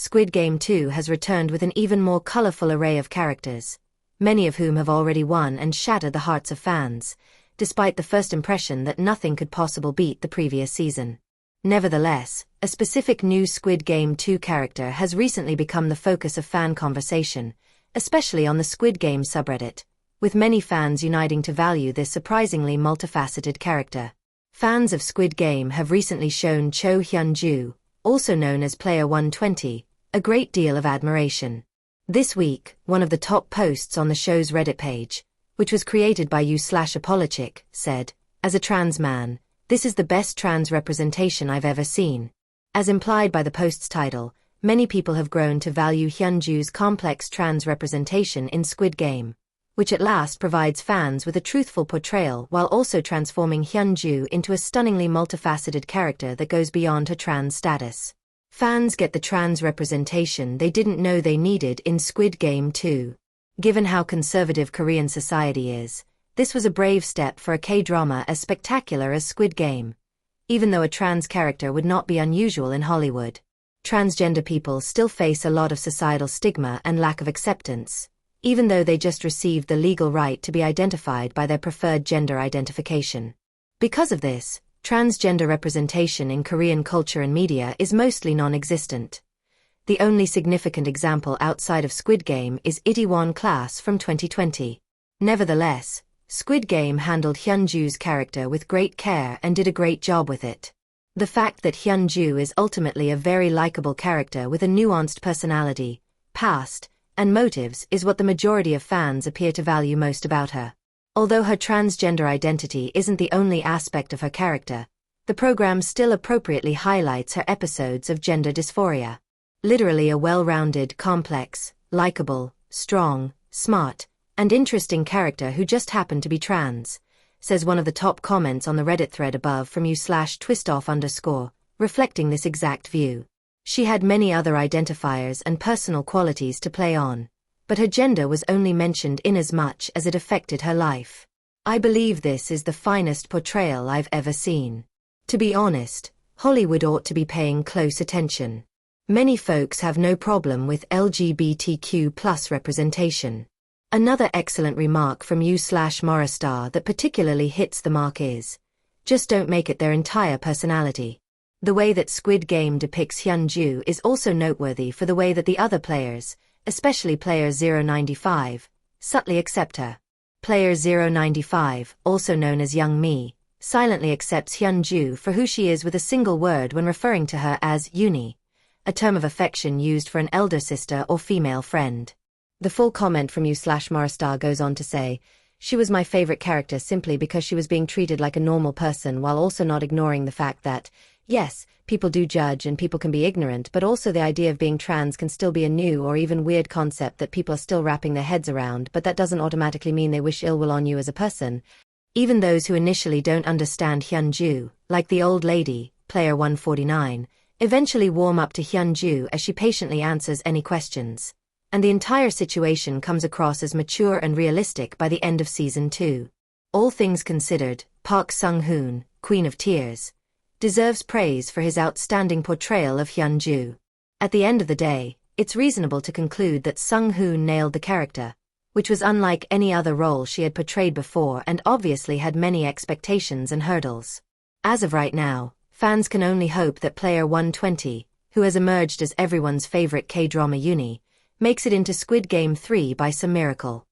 Squid Game 2 has returned with an even more colorful array of characters, many of whom have already won and shattered the hearts of fans, despite the first impression that nothing could possibly beat the previous season. Nevertheless, a specific new Squid Game 2 character has recently become the focus of fan conversation, especially on the Squid Game subreddit, with many fans uniting to value this surprisingly multifaceted character. Fans of Squid Game have recently shown Cho Hyun-ju, also known as Player 120, a great deal of admiration. This week, one of the top posts on the show's Reddit page, which was created by u/Apologic, said, "As a trans man, this is the best trans representation I've ever seen." As implied by the post's title, many people have grown to value Hyunju's complex trans representation in Squid Game, which at last provides fans with a truthful portrayal while also transforming Hyunju into a stunningly multifaceted character that goes beyond her trans status. Fans get the trans representation they didn't know they needed in Squid Game 2. Given how conservative Korean society is, this was a brave step for a K-drama as spectacular as Squid Game, even though a trans character would not be unusual in Hollywood. Transgender people still face a lot of societal stigma and lack of acceptance, even though they just received the legal right to be identified by their preferred gender identification. Because of this, transgender representation in Korean culture and media is mostly non-existent. The only significant example outside of Squid Game is Itaewon Class from 2020. Nevertheless, Squid Game handled Hyunju's character with great care and did a great job with it. The fact that Hyunju is ultimately a very likable character with a nuanced personality, past, and motives is what the majority of fans appear to value most about her. Although her transgender identity isn't the only aspect of her character, the program still appropriately highlights her episodes of gender dysphoria. Literally a well-rounded, complex, likable, strong, smart, and interesting character who just happened to be trans, says one of the top comments on the Reddit thread above from u/twistoff_, reflecting this exact view. She had many other identifiers and personal qualities to play on, but her gender was only mentioned inasmuch as it affected her life. I believe this is the finest portrayal I've ever seen. To be honest, Hollywood ought to be paying close attention. Many folks have no problem with LGBTQ+ representation. Another excellent remark from u/Moristar that particularly hits the mark is, just don't make it their entire personality. The way that Squid Game depicts Hyunju is also noteworthy for the way that the other players, especially Player 095, subtly accept her. Player 095, also known as Young Mi, silently accepts Hyunju for who she is with a single word when referring to her as Uni, a term of affection used for an elder sister or female friend. The full comment from u/Moristar goes on to say, "She was my favorite character simply because she was being treated like a normal person while also not ignoring the fact that, yes, people do judge and people can be ignorant, but also the idea of being trans can still be a new or even weird concept that people are still wrapping their heads around, but that doesn't automatically mean they wish ill will on you as a person." Even those who initially don't understand Hyunju, like the old lady, Player 149, eventually warm up to Hyunju as she patiently answers any questions, and the entire situation comes across as mature and realistic by the end of Season 2. All things considered, Park Sung-hoon, Queen of Tears, deserves praise for his outstanding portrayal of Hyunju. At the end of the day, it's reasonable to conclude that Sung-hoon nailed the character, which was unlike any other role she had portrayed before and obviously had many expectations and hurdles. As of right now, fans can only hope that Player 120, who has emerged as everyone's favorite K-drama uni, makes it into Squid Game 3 by some miracle.